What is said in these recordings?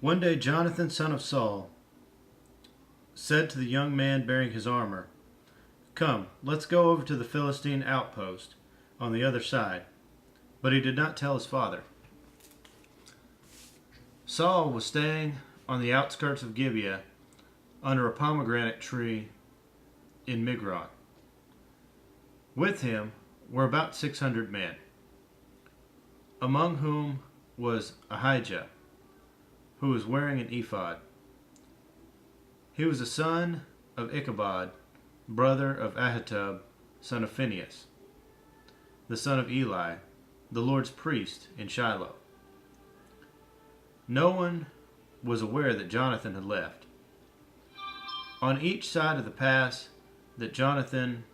One day Jonathan, son of Saul, said to the young man bearing his armor, "Come, let's go over to the Philistine outpost on the other side." But he did not tell his father. Saul was staying on the outskirts of Gibeah under a pomegranate tree in Migron. With him were about 600 men, among whom was Ahijah, who was wearing an ephod. He was the son of Ichabod, brother of Ahitub, son of Phinehas, the son of Eli, the Lord's priest in Shiloh. No one was aware that Jonathan had left. On each side of the pass that Jonathan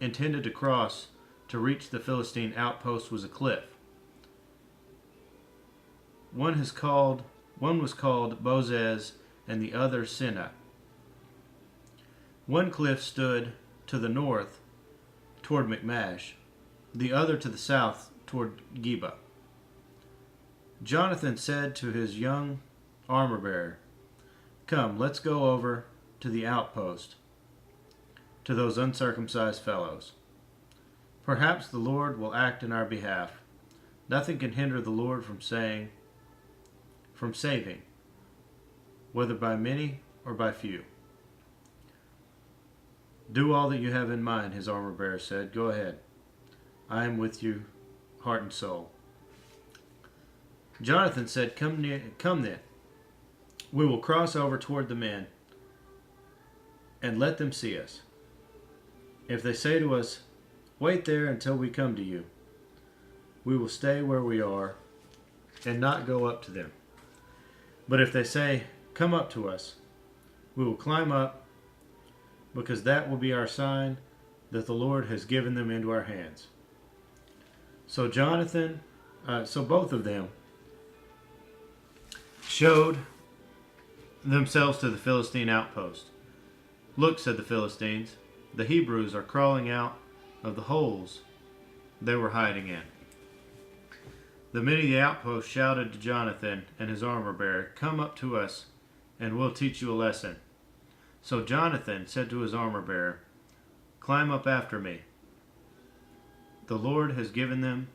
intended to cross to reach the Philistine outpost was a cliff. One was called Bozez and the other Sinai. One cliff stood to the north toward Michmash, the other to the south toward Geba. Jonathan said to his young armor bearer, "Come, let's go over to the outpost, to those uncircumcised fellows. Perhaps the Lord will act in our behalf. Nothing can hinder the Lord from saving, whether by many or by few." "Do all that you have in mind," his armor bearer said. "Go ahead. I am with you, heart and soul." Jonathan said, Come then. We will cross over toward the men and let them see us. If they say to us, 'Wait there until we come to you,' we will stay where we are and not go up to them. But if they say, 'Come up to us,' we will climb up, because that will be our sign that the Lord has given them into our hands." So both of them showed themselves to the Philistine outpost. "Look," said the Philistines, "the Hebrews are crawling out of the holes they were hiding in." The men of the outpost shouted to Jonathan and his armor bearer, "Come up to us, and we'll teach you a lesson." So Jonathan said to his armor bearer, "Climb up after me. The Lord has given them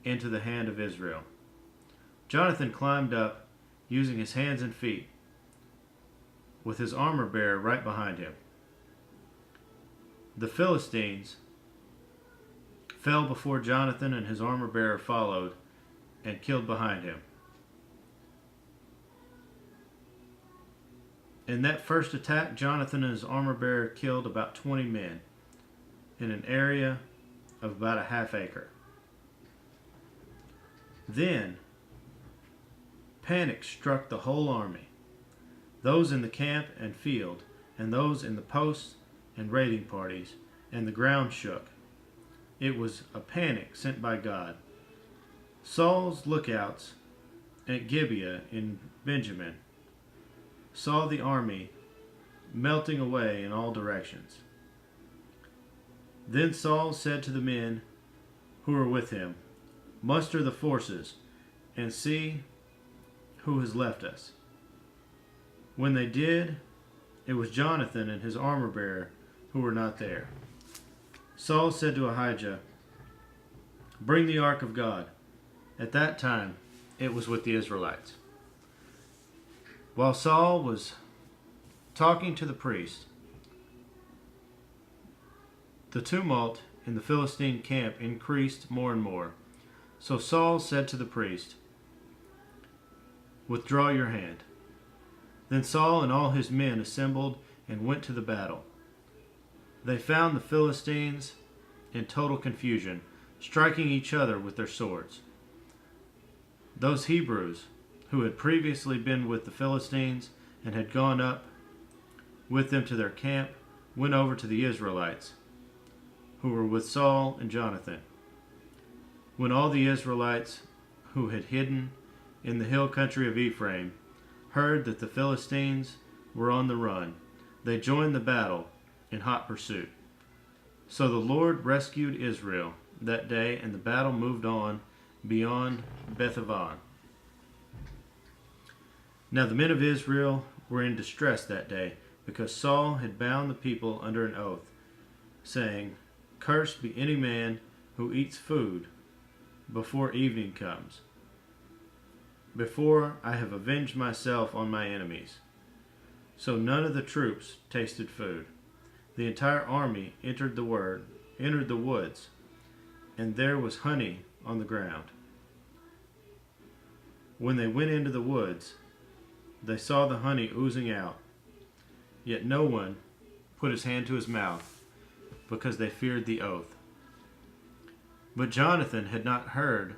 into the hand of Israel." Jonathan climbed up, using his hands and feet, with his armor bearer right behind him. The Philistines fell before Jonathan, and his armor bearer followed and killed behind him. In that first attack, Jonathan and his armor bearer killed about 20 men in an area of about a half acre. Then panic struck the whole army, those in the camp and field, and those in the posts and raiding parties, and the ground shook. It was a panic sent by God. Saul's lookouts at Gibeah in Benjamin saw the army melting away in all directions. Then Saul said to the men who were with him, "Muster the forces and see who has left us." When they did, it was Jonathan and his armor bearer who were not there. Saul said to Ahijah, "Bring the ark of God." At that time, it was with the Israelites. While Saul was talking to the priest, the tumult in the Philistine camp increased more and more. So Saul said to the priest, "Withdraw your hand." Then Saul and all his men assembled and went to the battle. They found the Philistines in total confusion, striking each other with their swords. Those Hebrews who had previously been with the Philistines and had gone up with them to their camp went over to the Israelites who were with Saul and Jonathan. When all the Israelites who had hidden in the hill country of Ephraim heard that the Philistines were on the run, they joined the battle in hot pursuit. So the Lord rescued Israel that day, and the battle moved on beyond Bethaven. Now the men of Israel were in distress that day, because Saul had bound the people under an oath, saying, Cursed be any man who eats food before evening comes, before I have avenged myself on my enemies. So none of the troops tasted food. The entire army entered the woods, and there was honey on the ground. When they went into the woods, they saw the honey oozing out, yet no one put his hand to his mouth, because they feared the oath. But Jonathan had not heard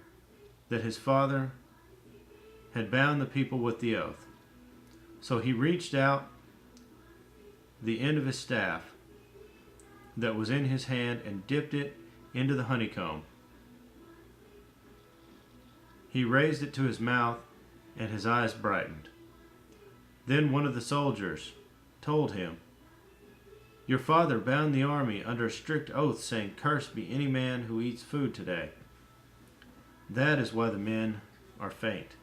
that his father had bound the people with the oath. So he reached out the end of his staff that was in his hand and dipped it into the honeycomb. He raised it to his mouth, and his eyes brightened. Then one of the soldiers told him, Your father bound the army under a strict oath, saying, Cursed be any man who eats food today. That is why the men are faint.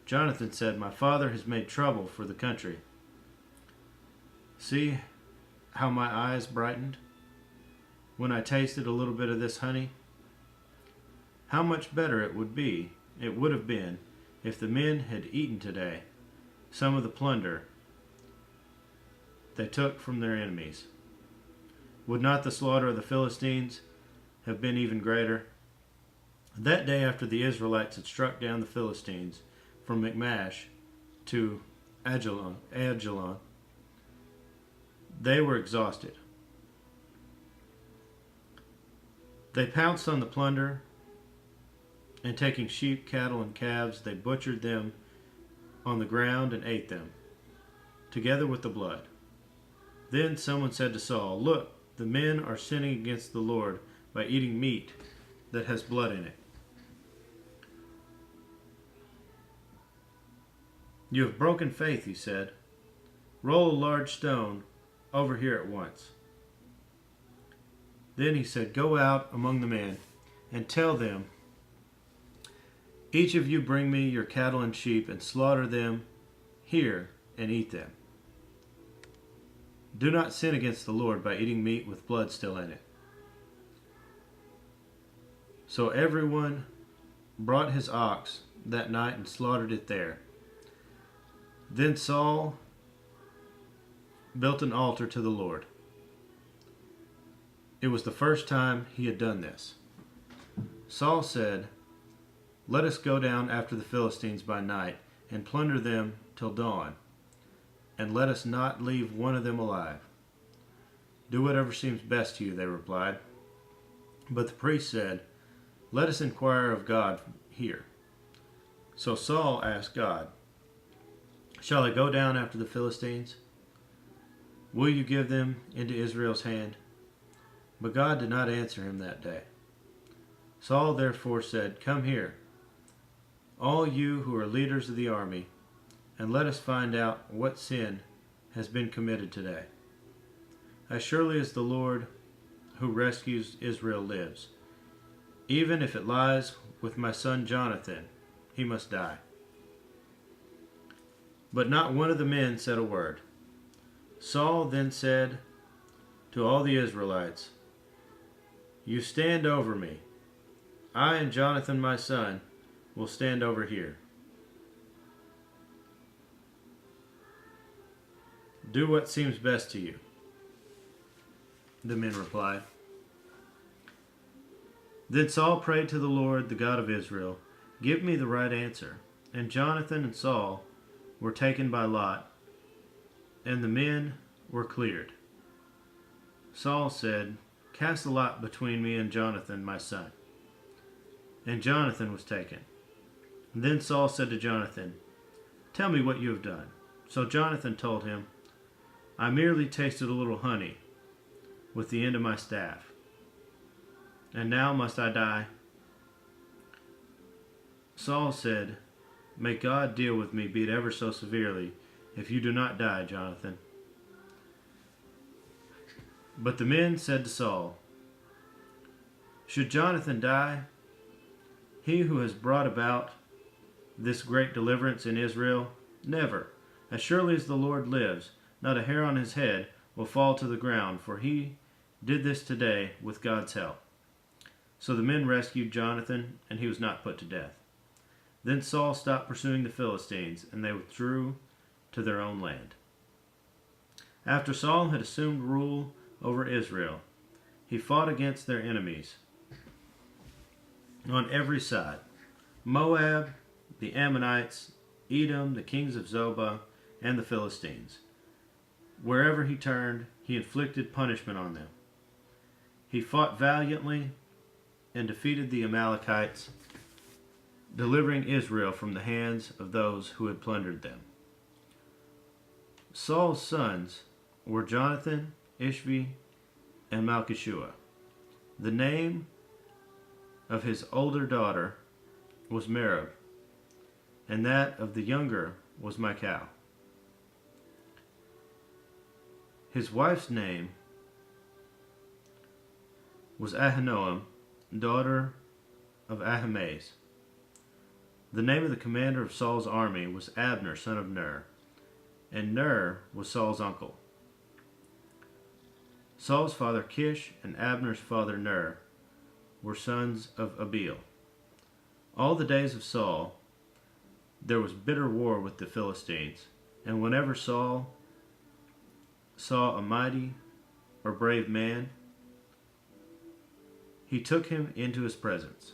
Jonathan said, My father has made trouble for the country. See how my eyes brightened when I tasted a little bit of this honey? How much better it would have been, if the men had eaten today some of the plunder they took from their enemies. Would not the slaughter of the Philistines have been even greater? That day after the Israelites had struck down the Philistines from Michmash to Ajalon, they were exhausted. They pounced on the plunder, and taking sheep, cattle, and calves, they butchered them on the ground and ate them, together with the blood. Then someone said to Saul, Look, the men are sinning against the Lord by eating meat that has blood in it. You have broken faith, he said. Roll a large stone over here at once. Then he said, Go out among the men and tell them, Each of you bring me your cattle and sheep and slaughter them here and eat them. Do not sin against the Lord by eating meat with blood still in it. So everyone brought his ox that night and slaughtered it there. Then Saul built an altar to the Lord. It was the first time he had done this. Saul said, Let us go down after the Philistines by night and plunder them till dawn, and let us not leave one of them alive. Do whatever seems best to you, they replied. But the priest said, Let us inquire of God here. So Saul asked God, Shall I go down after the Philistines? Will you give them into Israel's hand? But God did not answer him that day. Saul therefore said, Come here, all you who are leaders of the army, and let us find out what sin has been committed today. As surely as the Lord who rescues Israel lives, even if it lies with my son Jonathan, he must die. But not one of the men said a word. Saul then said to all the Israelites, You stand over me. I and Jonathan my son will stand over here. Do what seems best to you. The men replied. Then Saul prayed to the Lord, the God of Israel, Give me the right answer. And Jonathan and Saul were taken by lot, and the men were cleared. Saul said, Cast a lot between me and Jonathan, my son. And Jonathan was taken. And then Saul said to Jonathan, Tell me what you have done. So Jonathan told him, I merely tasted a little honey with the end of my staff. And now must I die? Saul said, May God deal with me, be it ever so severely, if you do not die, Jonathan. But the men said to Saul, Should Jonathan die, he who has brought about this great deliverance in Israel, Never. As surely as the Lord lives, not a hair on his head will fall to the ground, for he did this today with God's help." So the men rescued Jonathan, and he was not put to death. Then Saul stopped pursuing the Philistines, and they withdrew to their own land. After Saul had assumed rule over Israel, he fought against their enemies on every side: Moab, the Ammonites, Edom, the kings of Zobah, and the Philistines. Wherever he turned, he inflicted punishment on them. He fought valiantly and defeated the Amalekites, delivering Israel from the hands of those who had plundered them. Saul's sons were Jonathan, Ishvi, and Malchishua. The name of his older daughter was Merab, and that of the younger was Michal. His wife's name was Ahinoam, daughter of Ahimaaz. The name of the commander of Saul's army was Abner, son of Ner, and Ner was Saul's uncle. Saul's father Kish and Abner's father Ner were sons of Abiel. All the days of Saul there was bitter war with the Philistines, and whenever Saul saw a mighty or brave man, he took him into his presence.